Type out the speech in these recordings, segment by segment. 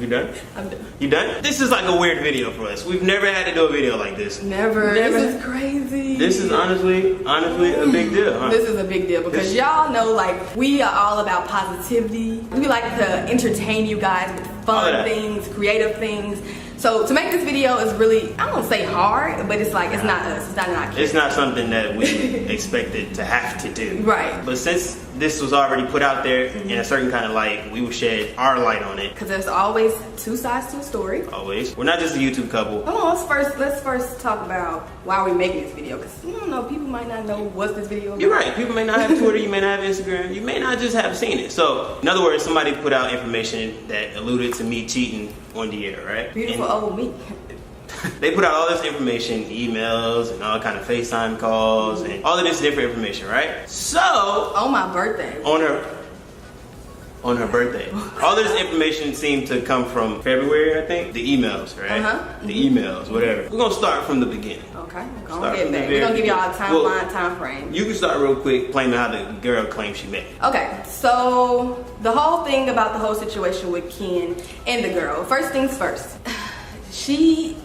You done? I'm done. You done? This is like a weird video for us. We've never had to do a video like this. Never. This is crazy. This is honestly a big deal, huh? This is a big deal because y'all know, like, we are all about positivity. We like to entertain you guys with fun things, creative things. So to make this video is really, I don't say hard, but it's like, it's not us, it's not in our kids. It's not something that we expected to have to do. Right. But since this was already put out there in a certain kind of light, we will shed our light on it. Because there's always two sides to a story. Always. We're not just a YouTube couple. Come on, let's first talk about why are we making this video. Because you don't know, people might not know what's this video about. You're right. People may not have Twitter, you may not have Instagram, you may not just have seen it. So, in other words, somebody put out information that alluded to me cheating on the air, right? Beautiful old me. They put out all this information, emails and all kind of FaceTime calls and all of this different information, right? So on my birthday. On her birthday. All this information seemed to come from February, I think. The emails, right? The emails, whatever. We're gonna start from the beginning. Okay, go ahead, babe. We're gonna give y'all a timeline, time frame. You can start real quick claiming how the girl claims she met. Okay, so the whole thing about the whole situation with Ken and the girl. First things first.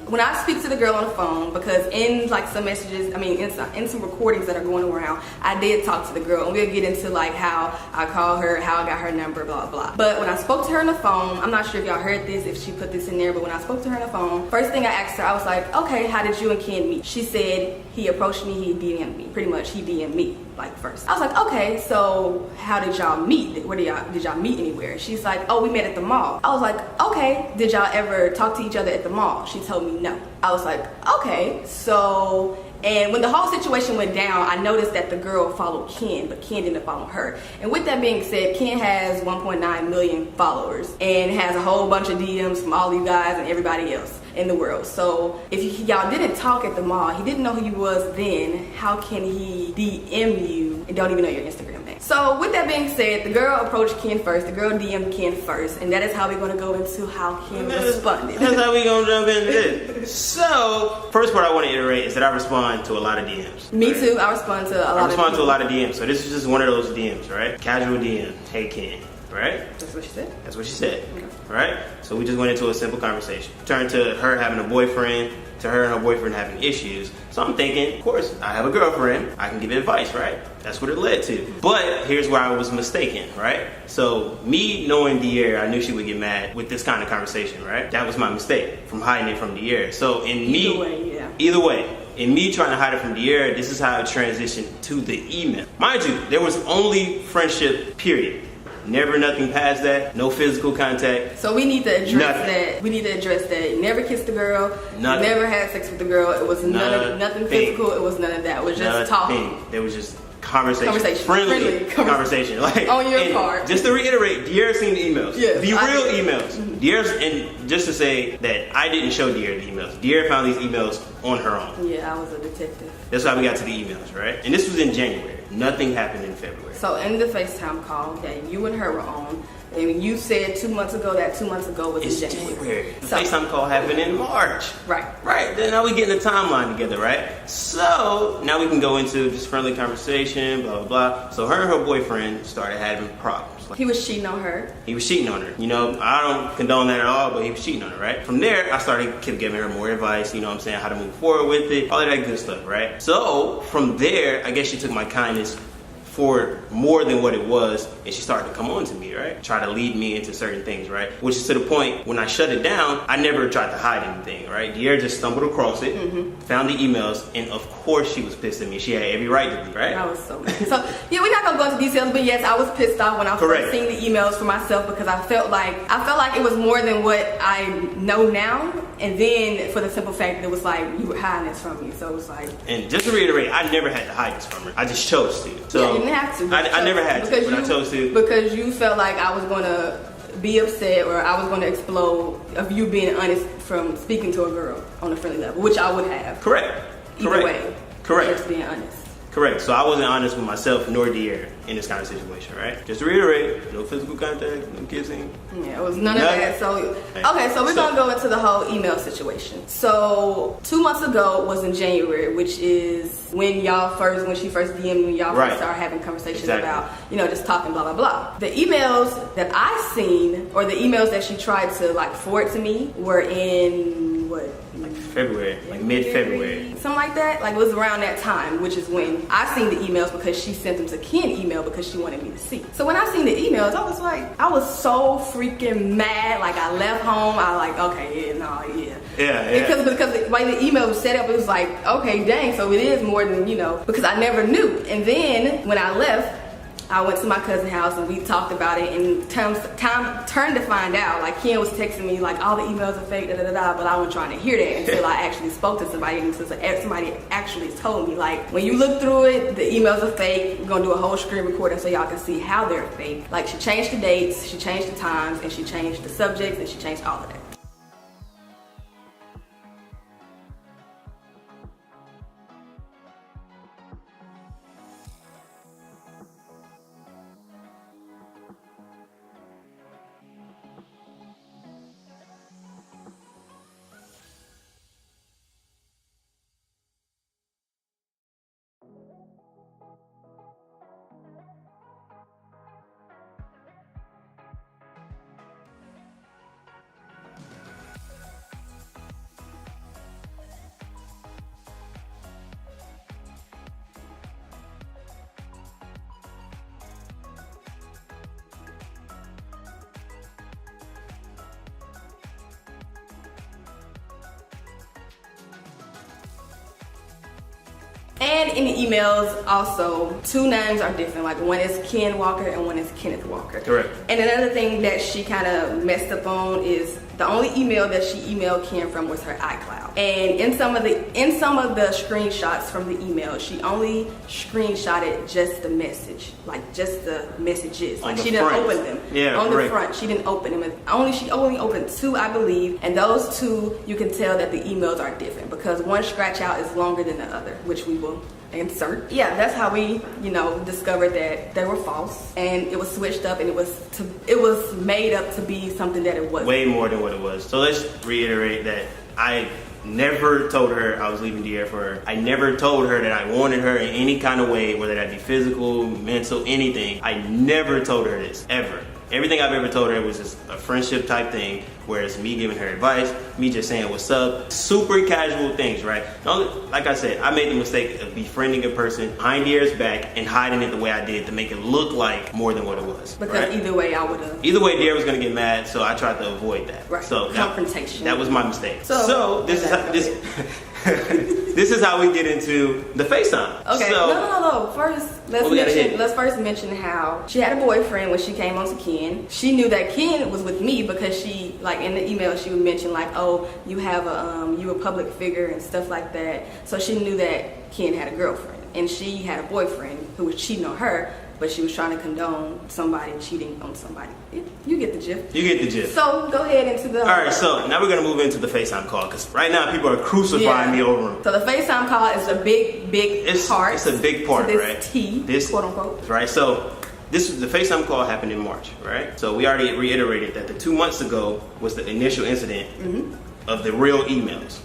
When I speak to the girl on the phone, because in like some messages, I mean in some recordings that are going around, I did talk to the girl and we'll get into like how I called her, how I got her number, blah blah. But when I spoke to her on the phone, I'm not sure if y'all heard this, if she put this in there, but when I spoke to her on the phone, first thing I asked her, I was like, okay, how did you and Ken meet? She said he approached me, he DM'd me. Pretty much he DM'd me like first. I was like, okay, so how did y'all meet? Where did y'all meet anywhere? She's like, oh, we met at the mall. I was like, okay, did y'all ever talk to each other at the mall? She told me no. I was like, okay, so, and when the whole situation went down, I noticed that the girl followed Ken, but Ken didn't follow her. And with that being said, Ken has 1.9 million followers and has a whole bunch of DMs from all you guys and everybody else in the world. So if y'all didn't talk at the mall, he didn't know who you was then, how can he DM you and don't even know your Instagram name? So with that being said, the girl approached Ken first, the girl DM'd Ken first, and that is how we're gonna go into how Ken responded. That's how we gonna jump into this. So, first part I wanna iterate is that I respond to a lot of DMs. Me too, I respond to a lot of DMs. So this is just one of those DMs, right? Casual DM, hey Ken, right? That's what she said? That's what she said, okay. Right? So we just went into a simple conversation. Turned to her having a boyfriend, to her and her boyfriend having issues. So I'm thinking, of course, I have a girlfriend, I can give advice, right? That's what it led to. But here's where I was mistaken, right? So me knowing Dier, I knew she would get mad with this kind of conversation, right? That was my mistake, from hiding it from Dier. So either way, in me trying to hide it from Dier, this is how it transitioned to the email. Mind you, there was only friendship, period. Never nothing past that, no physical contact. So we need to address that. We need to address that. You never kissed the girl, you never had sex with the girl, it was nothing physical, it was none of that. It was just talking. There was just conversation. Friendly conversation. Like, on your part. Just to reiterate, Dier seen the emails. Yes, the real emails. Dier's, and just to say that I didn't show Dier the emails. Dier found these emails on her own. Yeah, I was a detective. That's how we got to the emails, right? And this was in January. Nothing happened in February. So in the FaceTime call that you and her were on, and you said 2 months ago that 2 months ago was in January. The FaceTime call happened in March. Right. Then now we getting the timeline together, right? So now we can go into just friendly conversation, blah, blah, blah. So her and her boyfriend started having problems. He was cheating on her. He was cheating on her. You know, I don't condone that at all, but he was cheating on her, right? From there, I started giving her more advice, you know what I'm saying, how to move forward with it, all of that good stuff, right? So from there, I guess she took my kindness for more than what it was, and she started to come on to me, right? Try to lead me into certain things, right? Which is to the point, when I shut it down, I never tried to hide anything, right? Dier just stumbled across it, found the emails, and of course she was pissed at me. She had every right to be, right? I was so mad. So, yeah, we're not gonna go into details, but yes, I was pissed off when I first seen the emails for myself, because I felt like it was more than what I know now, and then for the simple fact that it was like, you were hiding this from me, so it was like... And just to reiterate, I never had to hide this from her. I just chose to. So yeah, you didn't have to. I never had to, but I chose to. Because you felt like I was gonna be upset, or I was gonna explode of you being honest from speaking to a girl on a friendly level, which I would have. Correct. Either way. Correct. Just being honest. Correct. So I wasn't honest with myself nor De'Ara in this kind of situation, right? Just to reiterate, no physical contact, no kissing. Yeah, it was none of that. So, okay, so we're going to go into the whole email situation. So 2 months ago was in January, which is when she first DM'd me, y'all first started having conversations about, just talking, blah, blah, blah. The emails that I seen, or the emails that she tried to like forward to me, were in February, like mid-February. Something like that. Like it was around that time, which is when I seen the emails because she sent them to Ken email because she wanted me to see. So when I seen the emails, I was so freaking mad. Like I left home, I was like, okay, yeah. Because the way the email was set up, it was like, okay, dang, so it is more than, because I never knew. And then when I left, I went to my cousin's house and we talked about it, and time turned to find out, like Ken was texting me like all the emails are fake, but I wasn't trying to hear that until I actually spoke to somebody, and somebody actually told me, like, when you look through it, the emails are fake. We're gonna do a whole screen recording so y'all can see how they're fake. Like she changed the dates, she changed the times, and she changed the subjects, and she changed all of that. And in the emails, also, 2 names are different. Like one is Ken Walker and one is Kenneth Walker. Correct. And another thing that she kind of messed up on is the only email that she emailed Ken from was her iCloud. And in some of the screenshots from the email, she only screenshotted just the message, like just the messages. Like she didn't open them. Yeah, on the front, she didn't open them. She only opened 2, I believe. And those 2, you can tell that the emails are different because one scratch out is longer than the other, which we will insert. Yeah, that's how we, discovered that they were false, and it was switched up, and it was made up to be something that it wasn't. Way more than what it was. So let's reiterate that I never told her I was leaving De'Ara for her. I never told her that I wanted her in any kind of way, whether that be physical, mental, anything. I never told her this, ever. Everything I've ever told her was just a friendship type thing, where it's me giving her advice, me just saying what's up, super casual things, right? Like I said, I made the mistake of befriending a person behind De'Ara's back and hiding it the way I did to make it look like more than what it was. Because either way, I would have. Either way, De'Ara was gonna get mad, so I tried to avoid that. Right. So confrontation. That was my mistake. So this is how, this is how we get into the FaceTime. Okay. So, no. First, let's first mention how she had a boyfriend when she came on to Ken. She knew that Ken was with me because she, like in the email, she would mention like, oh, you have you a public figure and stuff like that. So she knew that Ken had a girlfriend and she had a boyfriend who was cheating on her, but she was trying to condone somebody cheating on somebody. You get the gist. You get the gist. So go ahead into the... Alright, so now we're going to move into the FaceTime call, because right now people are crucifying me over them. So the FaceTime call is a big part. It's a big part, this right? This quote unquote. Right, so the FaceTime call happened in March, right? So we already reiterated that the 2 months ago was the initial incident of the real emails.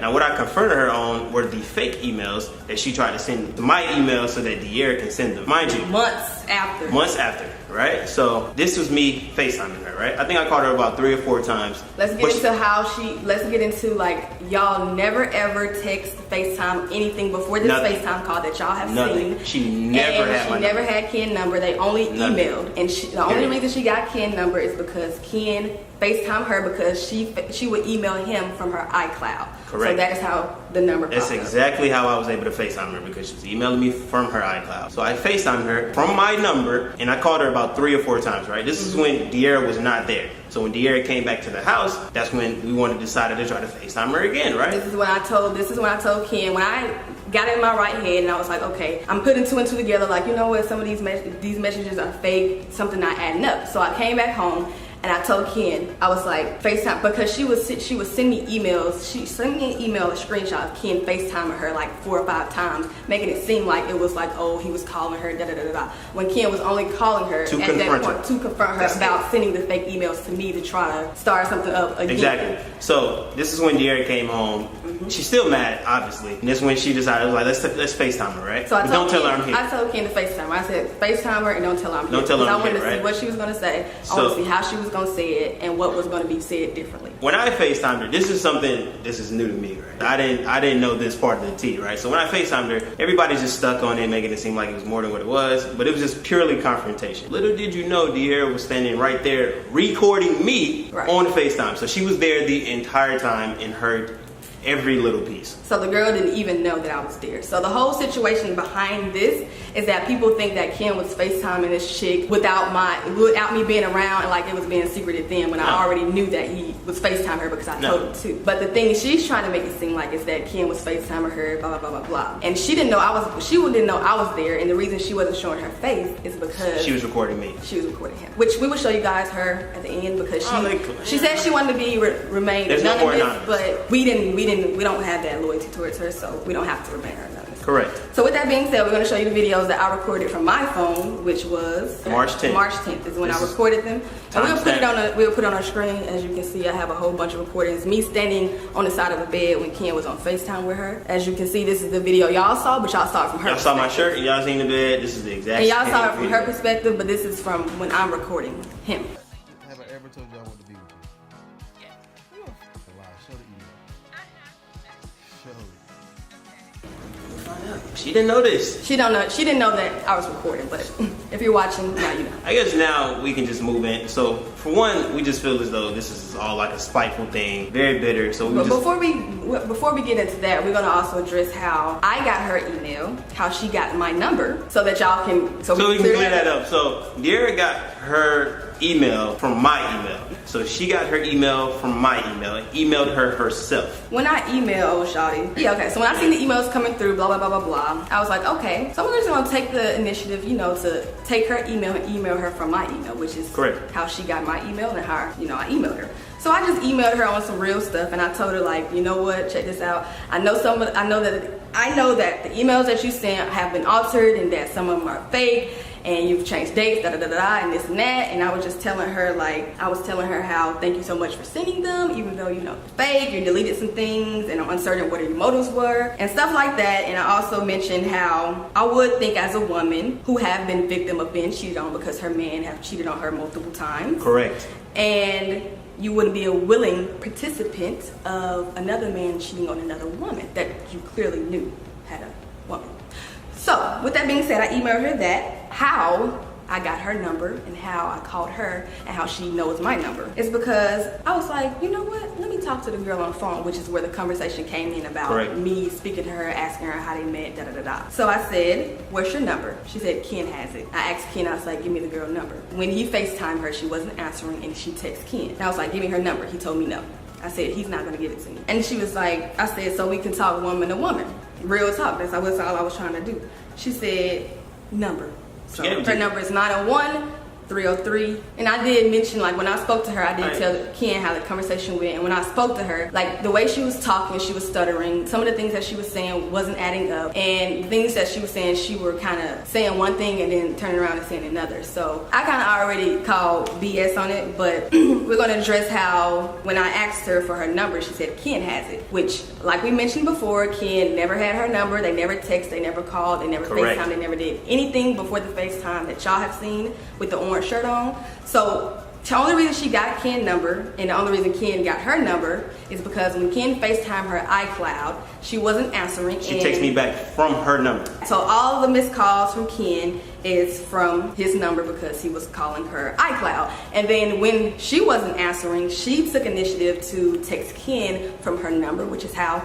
Now what I confronted her on were the fake emails that she tried to send to my email so that De'Ara can send them. Mind you, months after, right? So this was me FaceTiming her, right? I think I called her about 3 or 4 times. Let's get into like, y'all never ever text, FaceTime, anything before this FaceTime call that y'all have seen. She never had Ken's number. They only emailed. And the only reason she got Ken's number is because Ken FaceTime her because she would email him from her iCloud. Correct. So that is how the number That's exactly how I was able to FaceTime her, because she was emailing me from her iCloud. So I FaceTimed her from my number, and I called her about 3 or 4 times, right? This is when De'Ara was not there. So when De'Ara came back to the house, that's when we decided to try to FaceTime her again, right? This is when I told Ken, when I got in my right head and I was like, okay, I'm putting 2 and 2 together, like, you know what, some of these messages are fake, something not adding up. So I came back home And I told Ken, I was like, FaceTime, because she would send me emails. She sent me an email, a screenshot of Ken FaceTiming her like 4 or 5 times, making it seem like it was like, oh, he was calling her, da da da da da. When Ken was only calling her at that point to confront her about sending the fake emails to me to try to start something up again. Exactly. So this is when De'Ara came home. She's still mad, obviously. And this is when she decided, like, let's FaceTime her, right? So I told tell her I'm here. I told Ken to FaceTime her. I said, FaceTime her and don't tell her I'm here. Don't tell her I'm here, I wanted to see what she was going to say. I wanted to see how she was going to say it and what was going to be said differently. When I FaceTimed her, this is new to me, right? I didn't know this part of the tea, right? So when I FaceTimed her, everybody just stuck on it, making it seem like it was more than what it was, but it was just purely confrontation. Little did you know, De'Ara was standing right there recording me on FaceTime. So she was there the entire time and heard every little piece. So the girl didn't even know that I was there. So the whole situation behind this is that people think that Ken was FaceTiming this chick without me being around, and like it was being secreted then, when I already knew that he was FaceTiming her because I told him to. But the thing is, she's trying to make it seem like it's that Ken was FaceTiming her, blah blah blah blah blah. And she didn't know I was there, and the reason she wasn't showing her face is because she was recording me. She was recording him, which we will show you guys her at the end, because she said she wanted to remain anonymous, but we don't have that loyalty towards her, so we don't have to remain anonymous. Correct. So with that being said, we're going to show you the videos that I recorded from my phone, which was March 10th. March 10th is when I recorded them. And we'll put it on our screen. As you can see, I have a whole bunch of recordings. Me standing on the side of a bed when Ken was on FaceTime with her. As you can see, this is the video y'all saw, but y'all saw it from her. Y'all saw my shirt, y'all seen the bed. This is the exact same. And y'all saw it from her perspective, but this is from when I'm recording him. Have I ever told you I want to be with you? Yes. Wow, show the email. Show it. She didn't know this. She didn't know that I was recording, but if you're watching, now you know. I guess now we can just move in. So for one, we just feel as though this is all like a spiteful thing, very bitter. So before we get into that, we're gonna also address how I got her email, how she got my number, so that y'all can we can clear that up. So De'Ara got her email from my email. So she got her email from my email, emailed her herself. When I emailed Shawty, so when I seen the emails coming through, blah, blah, blah, blah, blah, I was like, okay, so I'm just gonna take the initiative, to take her email and email her from my email, which is correct. How she got my email and how, I emailed her. So I just emailed her on some real stuff, and I told her, like, you know what, check this out. I know that the emails that you sent have been altered and that some of them are fake, and you've changed dates, da da da da, and this and that. And I was just telling her, how thank you so much for sending them, even though it's fake, you deleted some things, and I'm uncertain what your motives were, and stuff like that. And I also mentioned how I would think, as a woman who have been victim of being cheated on because her man have cheated on her multiple times. Correct. And you wouldn't be a willing participant of another man cheating on another woman that you clearly knew had a woman. So, with that being said, I emailed her that, how I got her number and how I called her and how she knows my number. It's because I was like, you know what? Let me talk to the girl on the phone, which is where the conversation came in about me speaking to her, asking her how they met, da da da da. So I said, what's your number? She said, Ken has it. I asked Ken, I was like, give me the girl number. When he FaceTimed her, she wasn't answering, and she texted Ken. And I was like, give me her number. He told me no. I said, he's not gonna give it to me. And she was like, I said, so we can talk woman to woman. Real talk, that's all I was trying to do. She said, number. So her number is 901-303. And I did mention, like, when I spoke to her, I did tell Ken how the conversation went. And when I spoke to her, like, the way she was talking, she was stuttering. Some of the things that she was saying wasn't adding up. And the things that she was saying, she were kind of saying one thing and then turning around and saying another. So I kind of already called BS on it. But we're going to address how, when I asked her for her number, she said Ken has it. Which, like we mentioned before, Ken never had her number. They never text, they never called, they never FaceTime, they never did anything before the FaceTime that y'all have seen with the orange shirt on. So the only reason she got Ken's number and the only reason Ken got her number is because when Ken FaceTimed her iCloud, she wasn't answering. She texted me back from her number. So all of the missed calls from Ken is from his number because he was calling her iCloud. And then when she wasn't answering, she took initiative to text Ken from her number, which is how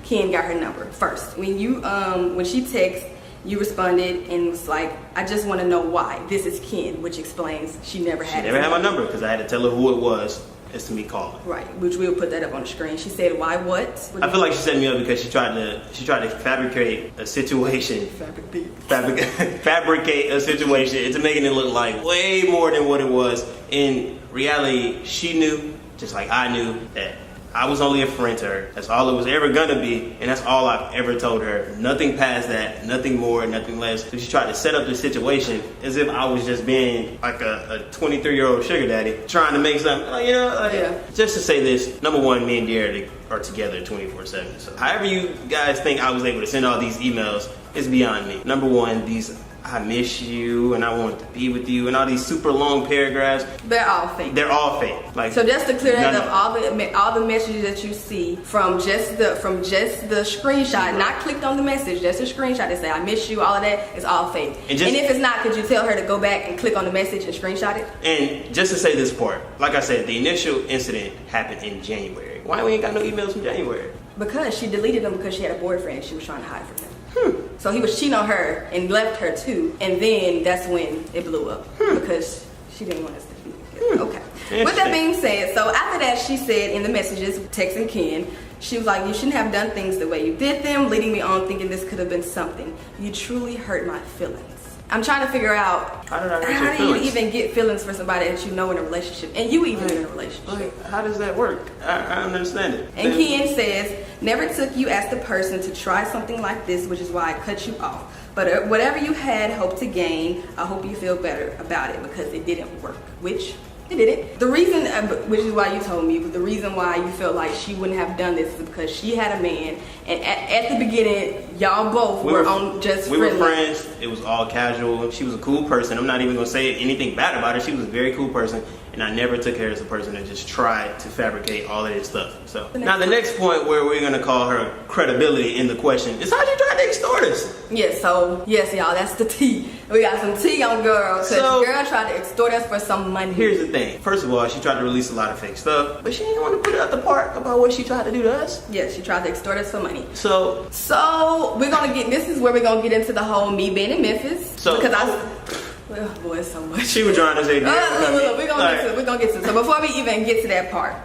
Ken got her number first. When she texted, you responded and was like, I just want to know why. This is Ken, which explains she never had my number because I had to tell her who it was. as to me calling. Right, which we'll put that up on the screen. She said, why what? I feel like she set me up because she tried to fabricate a situation. Fabricate a situation into making it look like way more than what it was. In reality, she knew, just like I knew, that I was only a friend to her. That's all it was ever gonna be, and that's all I've ever told her. Nothing past that, nothing more, nothing less. So she tried to set up the situation as if I was just being like a 23-year-old sugar daddy, trying to make something, just to say this. Number one, me and Dear are together 24/7. So however you guys think I was able to send all these emails is beyond me. Number one, these I miss you and I want to be with you and all these super long paragraphs. They're all fake. They're all fake. Like, so just to clear that up, all the messages that you see from just the screenshot, not clicked on the message, just a screenshot that say I miss you, all of that is all fake. And if it's not, could you tell her to go back and click on the message and screenshot it? And just to say this part, like I said, the initial incident happened in January. Why we ain't got no emails from January? Because she deleted them because she had a boyfriend and she was trying to hide from him. So he was cheating on her and left her too, and then that's when it blew up because she didn't want us to be together. Okay. With that being said, so after that, she said in the messages, texting Ken, she was like, you shouldn't have done things the way you did them, leading me on thinking this could have been something. You truly hurt my feelings. I'm trying to figure out how do you even get feelings for somebody that you know in a relationship, and you even in a relationship. How does that work? I don't understand it. And Ken says, never took you as the person to try something like this, which is why I cut you off. But whatever you had hoped to gain, I hope you feel better about it because it didn't work, which it didn't. The reason, which is why you told me, the reason why you felt like she wouldn't have done this is because she had a man, and at the beginning, y'all both were on just friendly. We were friends. It was all casual. She was a cool person. I'm not even gonna say anything bad about her. She was a very cool person, and I never took her as a person that just tried to fabricate all of this stuff. So now the next point where we're gonna call her credibility in the question is how she tried to extort us. Yes, so yes, y'all, that's the tea. We got some tea on girl, because girl tried to extort us for some money. Here's the thing. First of all, she tried to release a lot of fake stuff, but she didn't want to put out the part about what she tried to do to us. Yes, she tried to extort us for money. So we're gonna get. This is where we're gonna get into the whole me being in Memphis. So because oh boy, it's so much. She was trying to say. Look, we're gonna get to it. So before we even get to that part,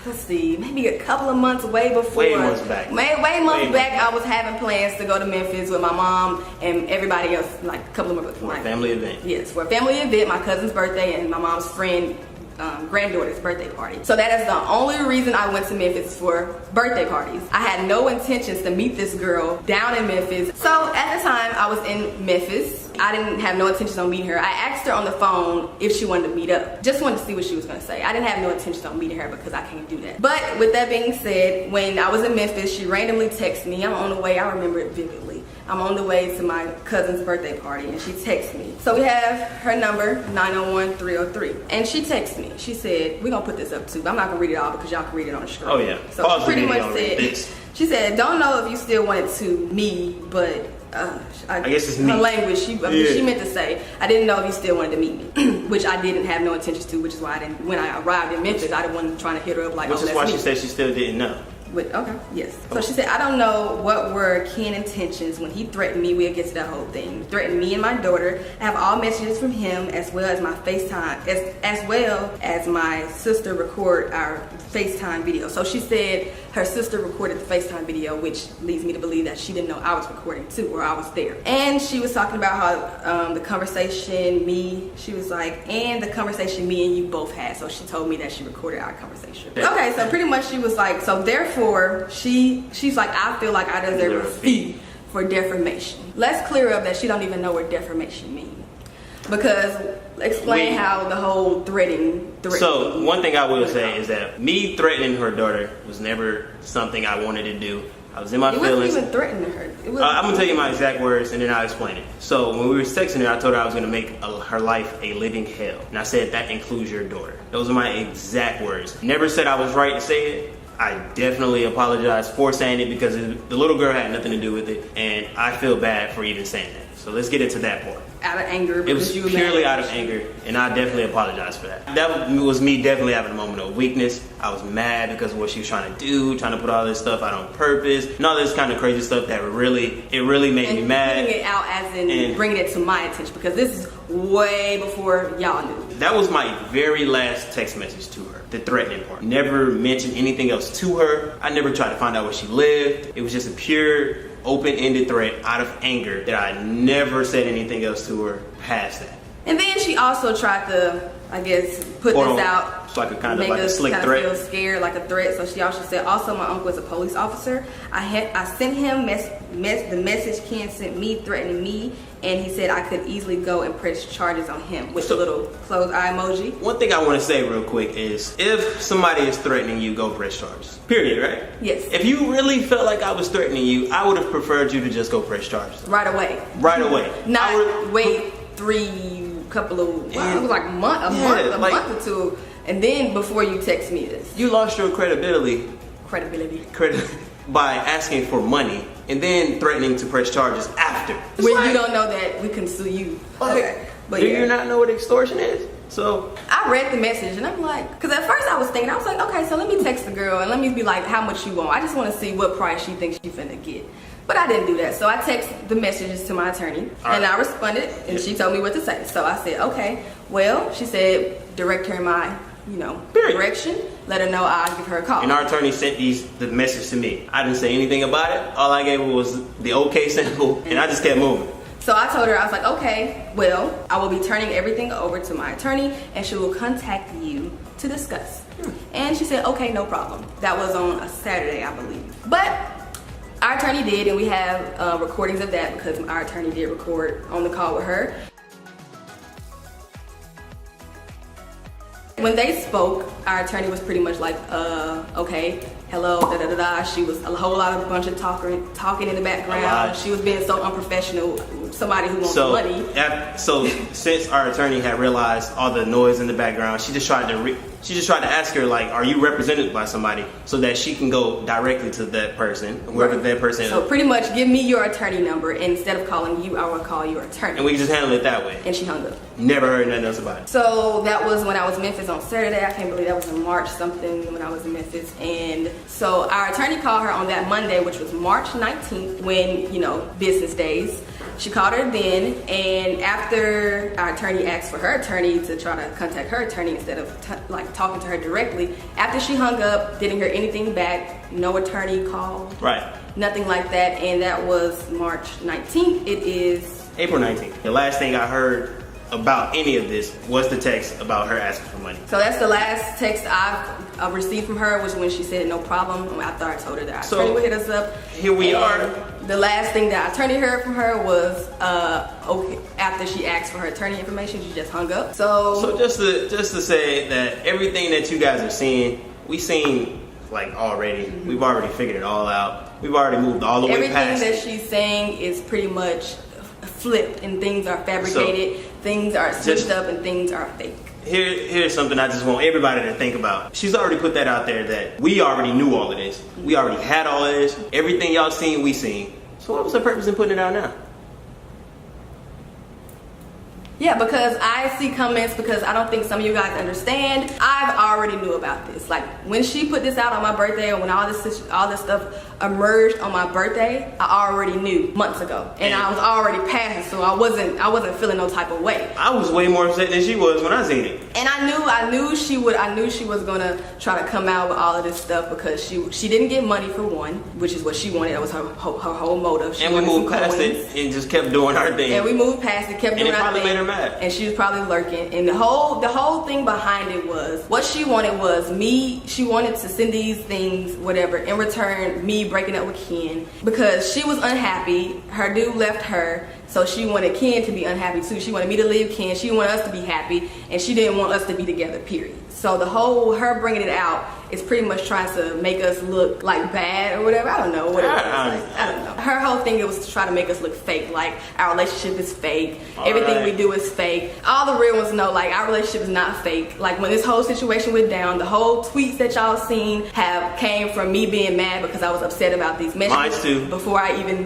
let's see, maybe a couple of months way before. Way months back, I was having plans to go to Memphis with my mom and everybody else, like a couple of months. For a family event. Yes, for a family event, my cousin's birthday and my mom's friend. Granddaughter's birthday party. So that is the only reason I went to Memphis, for birthday parties. I had no intentions to meet this girl down in Memphis. So at the time I was in Memphis, I didn't have no intentions on meeting her. I asked her on the phone if she wanted to meet up. Just wanted to see what she was gonna say. I didn't have no intentions on meeting her because I can't do that. But with that being said, when I was in Memphis, she randomly texted me. I'm on the way, I remember it vividly. I'm on the way to my cousin's birthday party and she texted me. So we have her number, 901-303. And she texted me. She said, we're gonna put this up too, but I'm not gonna read it all because y'all can read it on the screen. Oh yeah. So she pretty much said, she said, don't know if you still wanted to me, but I guess it's me. Her language, she meant to say, I didn't know if you still wanted to meet me, which I didn't have no intentions to, which is why when I arrived in Memphis, I didn't want to try to hit her up like, which is why she said she still didn't know. Okay, yes. So she said, I don't know what were Ken's intentions when he threatened me. We'll get to that whole thing. He threatened me and my daughter. I have all messages from him as well as my FaceTime, as well as my sister record our FaceTime video. So she said her sister recorded the FaceTime video, which leads me to believe that she didn't know I was recording too, or I was there. And she was talking about how the conversation she was like, and the conversation me and you both had. So she told me that she recorded our conversation. Okay, so pretty much she was like, so therefore she's like, I feel like I deserve a fee for defamation. Let's clear up that she don't even know what defamation means. Because explain how the whole threatening. So one thing I will say is that me threatening her daughter was never something I wanted to do. I was in my feelings. It wasn't even threatening her. I'm gonna tell you my exact words and then I'll explain it. So when we were texting her, I told her I was gonna make her life a living hell, and I said that includes your daughter. Those are my exact words. Never said I was right to say it. I definitely apologize for saying it because the little girl had nothing to do with it, and I feel bad for even saying that. So let's get into that part. Out of anger. It was purely out of anger, and I definitely apologize for that. That was me definitely having a moment of weakness. I was mad because of what she was trying to do, trying to put all this stuff out on purpose, and all this kind of crazy stuff that really made me mad. Putting it out as in bringing it to my attention, because this is way before y'all knew. That was my very last text message to her, the threatening part. Never mentioned anything else to her. I never tried to find out where she lived. It was just a pure, open-ended threat out of anger that I never said anything else to her past that. And then she also tried to, I guess, put this out. It's like a kind of make like a us slick kind threat. Of feel scared, like a threat. So she also said, also my uncle is a police officer. I sent him the message Ken sent me threatening me, and he said I could easily go and press charges on him with the little closed eye emoji. One thing I want to say real quick is, if somebody is threatening you, go press charges. Period, right? Yes. If you really felt like I was threatening you, I would have preferred you to just go press charges. Right away. Right away. Not wait couple of, wow, it was like a month or two, and then before you text me this. You lost your credibility by asking for money and then threatening to press charges after. When you don't know that we can sue you. Okay. But do you not know what extortion is? So I read the message and I'm like, because at first I was like, okay, so let me text the girl and let me be like, how much you want? I just want to see what price she thinks she finna get. But I didn't do that. So I texted the messages to my attorney and I responded and she told me what to say. So I said, okay, well, she said, direct her in my, direction. Let her know I'll give her a call. And our attorney sent the message to me. I didn't say anything about it. All I gave her was the okay symbol and I just kept moving. So I told her, I was like, okay, well, I will be turning everything over to my attorney and she will contact you to discuss. And she said, okay, no problem. That was on a Saturday, I believe. But our attorney did, and we have recordings of that because our attorney did record on the call with her. When they spoke, our attorney was pretty much like, okay, hello, da da da da. She was a whole lot of bunch of talking in the background. She was being so unprofessional. Somebody who wants money. So since our attorney had realized all the noise in the background, she just tried to ask her, like, are you represented by somebody, so that she can go directly to that person, whoever that person is. So pretty much, give me your attorney number, and instead of calling you, I will call your attorney. And we can just handle it that way. And she hung up. Never heard nothing else about it. So that was when I was in Memphis on Saturday. I can't believe that was in March something when I was in Memphis. And so our attorney called her on that Monday, which was March 19th, when, business days. She called her then, and after our attorney asked for her attorney to try to contact her attorney instead of talking to her directly, after she hung up, didn't hear anything back, no attorney called, right? Nothing like that, and that was March 19th. It is April 19th. The last thing I heard about any of this was the text about her asking for money. So that's the last text I've received from her, was when she said no problem after I told her that our attorney would hit us up. Here we are. The last thing that our attorney heard from her was okay, after she asked for her attorney information, she just hung up. So just to say that everything that you guys are seeing, we seen already. Mm-hmm. We've already figured it all out. We've already moved all the way past. Everything that she's saying is pretty much flipped, and things are fabricated, things are switched up, and things are fake. Here's something I just want everybody to think about. She's already put that out there that we already knew all of this. We already had all of this. Everything y'all seen, we seen. So what was the purpose in putting it out now? Yeah, because I see comments, because I don't think some of you guys understand. I've already knew about this. Like, when she put this out on my birthday, and when all this stuff emerged on my birthday, I already knew months ago, and I was already past it, so I wasn't feeling no type of way. I was way more upset than she was when I seen it. And I knew she was gonna try to come out with all of this stuff, because she didn't get money for one, which is what she wanted. That was her whole motive. And we moved past it and just kept doing our thing. And we moved past it, kept doing our thing. And it probably made her mad. And she was probably lurking. And the whole thing behind it was, what she wanted was she wanted to send these things, whatever, in return, me breaking up with Ken, because she was unhappy. Her dude left her, so she wanted Ken to be unhappy too. She wanted me to leave Ken. She wanted us to be happy, and she didn't want us to be together, period. So her bringing it out is pretty much trying to make us look like bad or whatever. I don't know what it was. I don't know. Her whole thing was to try to make us look fake, like our relationship is fake. Everything we do is fake. All the real ones know, like, our relationship is not fake. Like, when this whole situation went down, the whole tweets that y'all seen came from me being mad because I was upset about these messages. Mine too. Before I even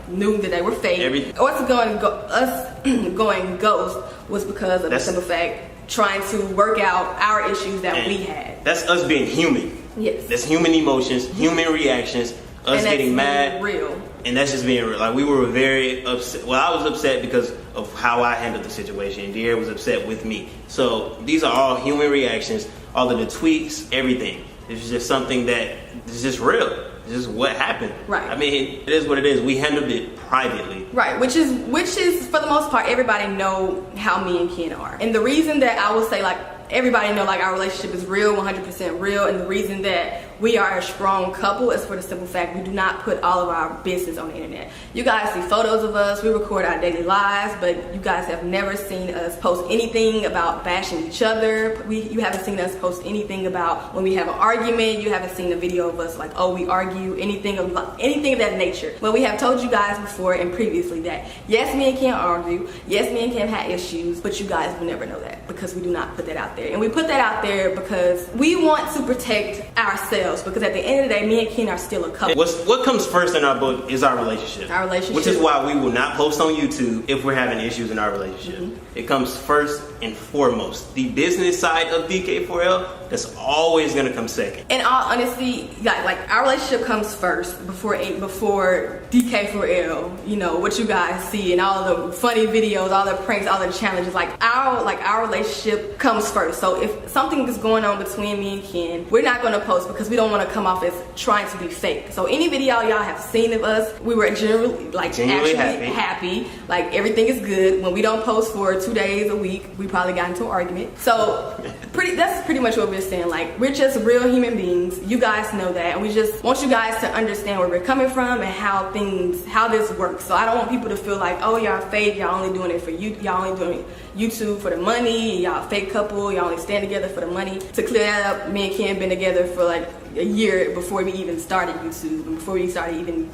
knew that they were fake. Us going ghost was because of the simple fact, trying to work out our issues that we had. That's us being human. Yes. That's human emotions, human reactions, us getting mad. Real. And that's just being real. Like, we were very upset. Well, I was upset because of how I handled the situation, and De'Ara was upset with me. So these are all human reactions, all of the tweets, everything. It's just something that is just real. It's just what happened. Right. I mean, it is what it is. We handled it privately. Right, which is for the most part, everybody know how me and Ken are. And the reason that I will say, like, everybody know, like, our relationship is real, 100% real, and the reason that we are a strong couple is for the simple fact we do not put all of our business on the internet. You guys see photos of us, we record our daily lives, but you guys have never seen us post anything about bashing each other. You haven't seen us post anything about when we have an argument. You haven't seen a video of us like, oh, we argue, anything of that nature. But we have told you guys before and previously that yes, me and Ken argue, yes, me and Ken had issues, but you guys will never know that because we do not put that out there. And we put that out there because we want to protect ourselves, because at the end of the day, me and Ken are still a couple. What comes first in our book is our relationship. Our relationship. Which is why we will not post on YouTube if we're having issues in our relationship. It comes first and foremost. The business side of DK4L, that's always gonna come second. In all honesty, like our relationship comes first before DK4L. You know what you guys see and all the funny videos, all the pranks, all the challenges. Like our relationship comes first. So if something is going on between me and Ken, we're not gonna post because we don't want to come off as trying to be fake. So any video y'all have seen of us, we were genuinely actually happy. Like everything is good. When we don't post for 2 days a week, we probably got into an argument. So that's pretty much what we're saying. Like, we're just real human beings. You guys know that, and we just want you guys to understand where we're coming from and how this works. So I don't want people to feel like, oh, y'all fake, y'all only doing it for you, y'all only doing YouTube for the money, y'all fake couple, y'all only stand together for the money. To clear that up, me and Ken been together for like a year before we even started YouTube and before we started even,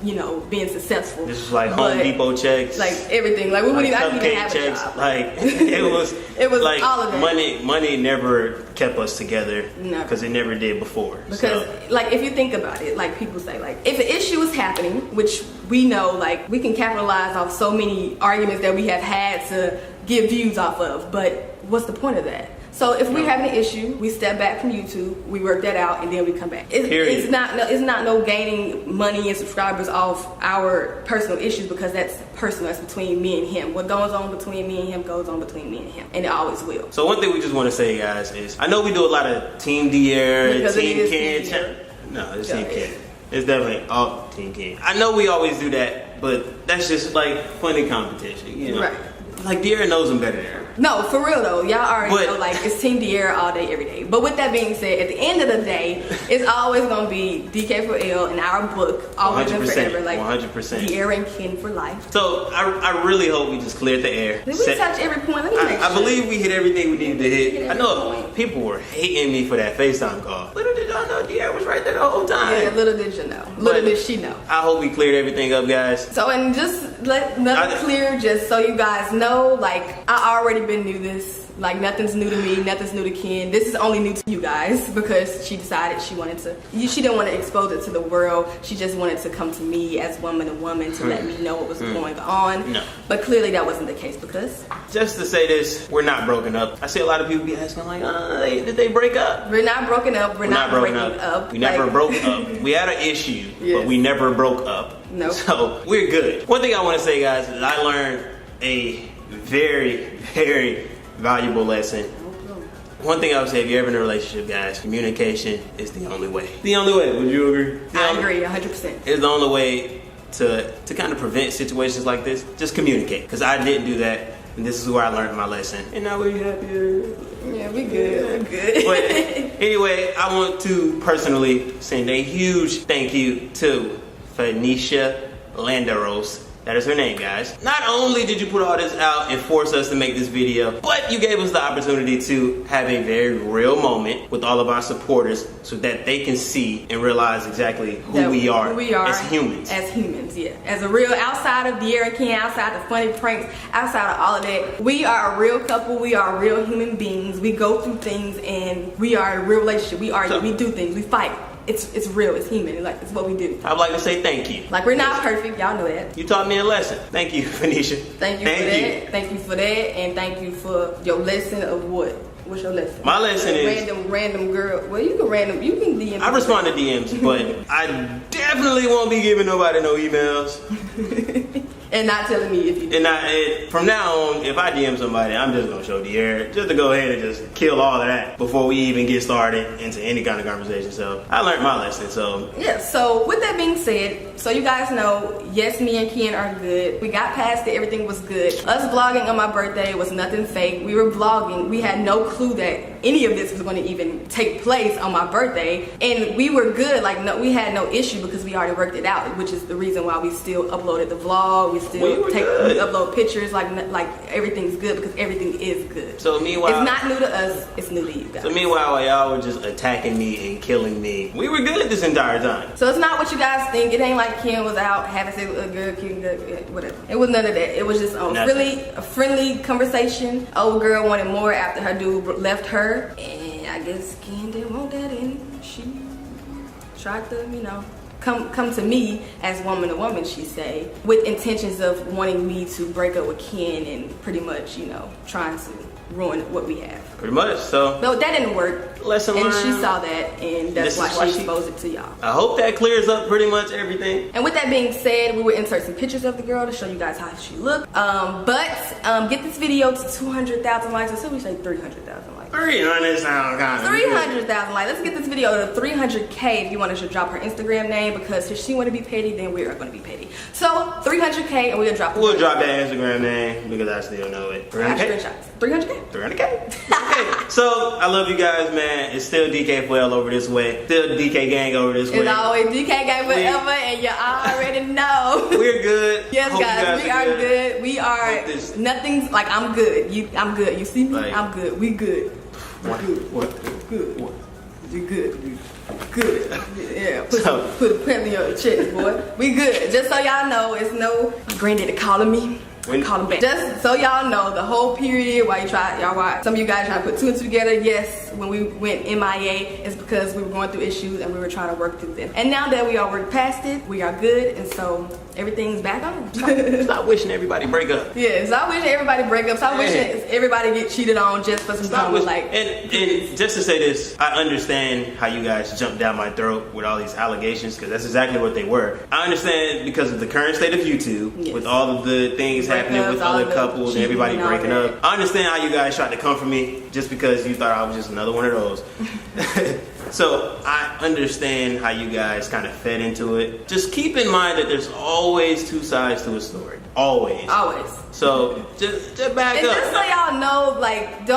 being successful. This was like Home Depot checks, like everything. Like we wouldn't even have checks. a job. Like it was like all of that. Money never kept us together because it never did before. Because like if you think about it, like people say, like if an issue is happening, which we know, like we can capitalize off so many arguments that we have had to get views off of, but what's the point of that? So if we're having an issue, we step back from YouTube, we work that out, and then we come back. It's not no gaining money and subscribers off our personal issues, because that's personal. That's between me and him. What goes on between me and him goes on between me and him, and it always will. So one thing we just want to say, guys, is I know we do a lot of Team De'Ara, Team Ken. No, it's Team Ken. It's definitely all Team Ken. I know we always do that, but that's just like funny competition, Right. Like De'Ara knows him better than her. No, for real though, y'all already know, like it's Team De'Ara all day, every day. But with that being said, at the end of the day, it's always gonna be DK4L in our book, always and forever. Like 100%. De'Ara and Ken for life. So I really hope we just cleared the air. Did we touch every point? Let me make sure. I believe we hit everything we needed to hit. I know people were hating me for that FaceTime call. Little did y'all know De'Ara was right there the whole time. Yeah, little did you know. Little did she know. I hope we cleared everything up, guys. So, and just let nothing clear, just so you guys know, like I already been knew this. Like nothing's new to me, nothing's new to Ken. This is only new to you guys because she decided she didn't want to expose it to the world. She just wanted to come to me as woman to woman to let me know what was going on. No. But clearly that wasn't the case, because just to say this, we're not broken up. I see a lot of people be asking like, did they break up? We're not broken up. We're not breaking up. We never broke up. We had an issue, but we never broke up. No. So we're good. One thing I want to say, guys, is I learned a very, very valuable lesson. One thing I would say, if you're ever in a relationship, guys, communication is the only way. The only way. Would you agree? I agree 100%. It's the only way to kind of prevent situations like this. Just communicate. Because I didn't do that, and this is where I learned my lesson. And now we're happier. Yeah, we good. We're good. But anyway, I want to personally send a huge thank you to Phoenicia Landeros. That is her name, guys. Not only did you put all this out and force us to make this video, but you gave us the opportunity to have a very real moment with all of our supporters so that they can see and realize exactly who we are as humans. As humans, yeah. As a real, outside of De'Ara and Ken, outside the funny pranks, outside of all of that, we are a real couple. We are real human beings. We go through things, and we are in a real relationship. We argue, we do things, we fight. It's real, it's human, like it's what we do. I'd like to say thank you. Like, we're not perfect, y'all know that. You taught me a lesson. Thank you, Phoenicia. Thank you for that. Thank you for that, and thank you for your lesson of what? What's your lesson? My lesson is random girl. Well, you can DM. I respond to DMs, but I definitely won't be giving nobody no emails. And not telling me if you do. And from now on, if I DM somebody, I'm just gonna show the air, just to go ahead and just kill all of that before we even get started into any kind of conversation. So I learned my lesson. So yeah. So with that being said, so you guys know, yes, me and Ken are good. We got past it. Everything was good. Us vlogging on my birthday was nothing fake. We were vlogging. We had no clue that any of this was going to even take place on my birthday, and we were good. Like, no, we had no issue because we already worked it out, which is the reason why we still uploaded the vlog. We still we upload pictures. Like everything's good because everything is good. So meanwhile, it's not new to us. It's new to you guys. So meanwhile, while y'all were just attacking me and killing me, we were good this entire time. So it's not what you guys think. It ain't like Ken was out having sex with a girl, Ken, whatever. It was none of that. It was just a friendly conversation. Old girl wanted more after her dude left her, and I guess Ken didn't want that, and she tried to, you know, come to me as woman to woman, she say, with intentions of wanting me to break up with Ken and pretty much, you know, trying to ruin what we have. Pretty much. So no, that didn't work. Lesson learned. And she saw that, and that's why she exposed it to y'all. I hope that clears up pretty much everything. And with that being said, we will insert some pictures of the girl to show you guys how she looked. Get this video to 200,000 likes, or so we say 300,000 likes. 300 sound kind of 300,000 likes. Let's get this video to 300K. If you want us to drop her Instagram name, because if she want to be petty, then we are going to be petty. So 300K, and we'll drop. We'll drop that Instagram name because I still know it. 300K. 300K. 300K. So I love you guys, man. It's still DK Fuel over this way. Still DK Gang over this way. It's always DK Gang forever, and you already know. We're good. Yes, guys, we are good. We are. Nothing's like I'm good. I'm good. You see me? Like, I'm good. We good. What? Good. What? You good. Good. Yeah. Put a pen in your chest, boy. We good. Just so y'all know, it's no granddaddy calling me. Call him back. Just so y'all know, the whole period while some of you guys trying to put two and two together, yes, when we went MIA, it's because we were going through issues and we were trying to work through them. And now that we all worked past it, we are good, and so everything's back on. Stop wishing everybody break up. Yeah, stop wishing everybody break up. Stop wishing everybody get cheated on just for some drama. And just to say this, I understand how you guys jumped down my throat with all these allegations, because that's exactly what they were. I understand because of the current state of YouTube, with all of the things happening with other couples and everybody breaking up. I understand how you guys tried to come for me just because you thought I was just another one of those. So I understand how you guys kind of fed into it. Just keep in mind that there's always two sides to a story. Always. So just back up. And just so y'all know, like,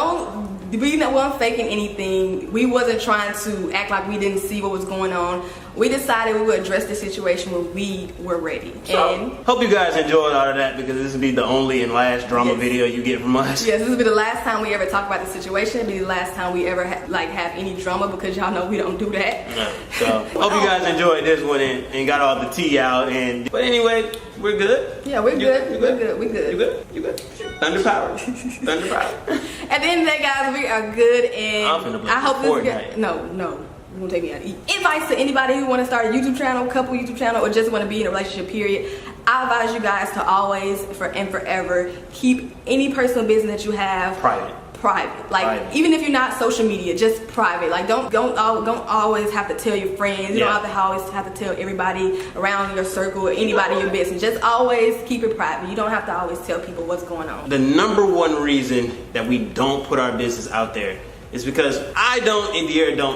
we weren't faking anything. We wasn't trying to act like we didn't see what was going on. We decided we would address the situation when we were ready. So, and hope you guys enjoyed all of that, because this will be the only and last drama video you get from us. Yes, this will be the last time we ever talk about the situation. It'll be the last time we ever have any drama, because y'all know we don't do that. Yeah. So hope you guys enjoyed this one and got all the tea out. But anyway, we're good. Yeah, we're good. We're good. We're good. You good? Thunderpower. Thunderpower. At the end of the day, guys, we are good, and I hope this is good. No. You're gonna take me out to eat. Advice to anybody who want to start a YouTube channel, couple YouTube channel, or just want to be in a relationship, period. I advise you guys to always, and forever, keep any personal business that you have private. Like, even if you're not social media, just private. Like, don't always have to tell your friends. You don't always have to tell everybody around your circle or anybody your business. Just always keep it private. You don't have to always tell people what's going on. The number one reason that we don't put our business out there is because I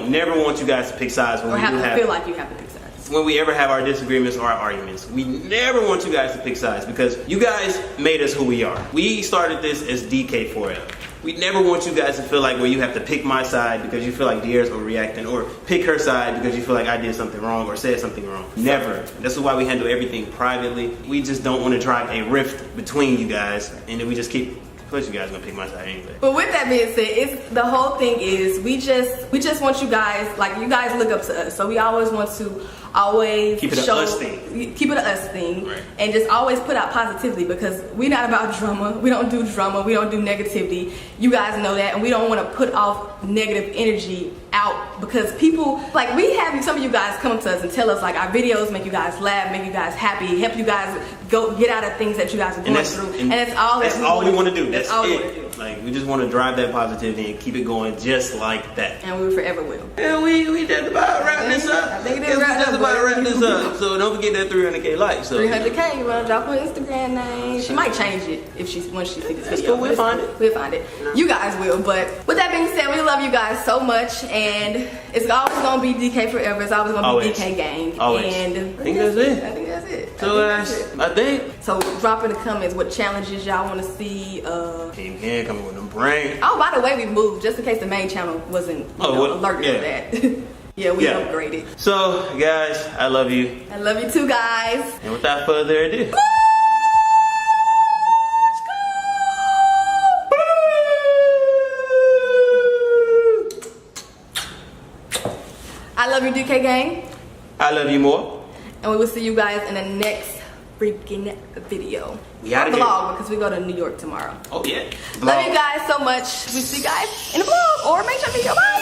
never want you guys to pick sides when feel like you have to pick sides. When we ever have our disagreements or our arguments, we never want you guys to pick sides, because you guys made us who we are. We started this as DK4L. We never want you guys to feel like where you have to pick my side because you feel like De'Ara's overreacting, or pick her side because you feel like I did something wrong or said something wrong. Never. This is why we handle everything privately. We just don't want to drive a rift between you guys, and then we just keep. Plus, you guys gonna pick my side anyway. But with that being said, the whole thing is we just want you guys, like, you guys look up to us, so we always want to keep it an us thing, right. And just always put out positivity, because we're not about drama. We don't do drama. We don't do negativity. You guys know that, and we don't want to put off negative energy out, because people, like, we have some of you guys come to us and tell us, like, our videos make you guys laugh, make you guys happy, help you guys go get out of things that you guys are going through, and that's all we want to do. That's all we want to do. Like, we just want to drive that positivity and keep it going just like that. And we forever will. And we just about wrapping this up. I think it is wrapped just up, about boy. wrapping this up. So don't forget that 300K likes. So 300K, you wanna drop her Instagram name? She might change it if once she sees this That's video. cool, we'll find it. We'll find it. You guys will, but with that being said, we love you guys so much, and it's always gonna be DK forever. It's always gonna be DK gang. Always. And I think that's it. I think that's it. So I think So drop in the comments what challenges y'all want to see. Team Ken coming with them brains. Oh, by the way, we moved just in case the main channel wasn't alerted to that. Yeah, we upgraded. So guys, I love you. I love you too, guys. And without further ado. I love you, DK gang. I love you more. And we will see you guys in the next freaking video. We outta here. Vlog, because we go to New York tomorrow. Oh yeah. Love you guys so much. We see you guys in the vlog or make sure video. Bye.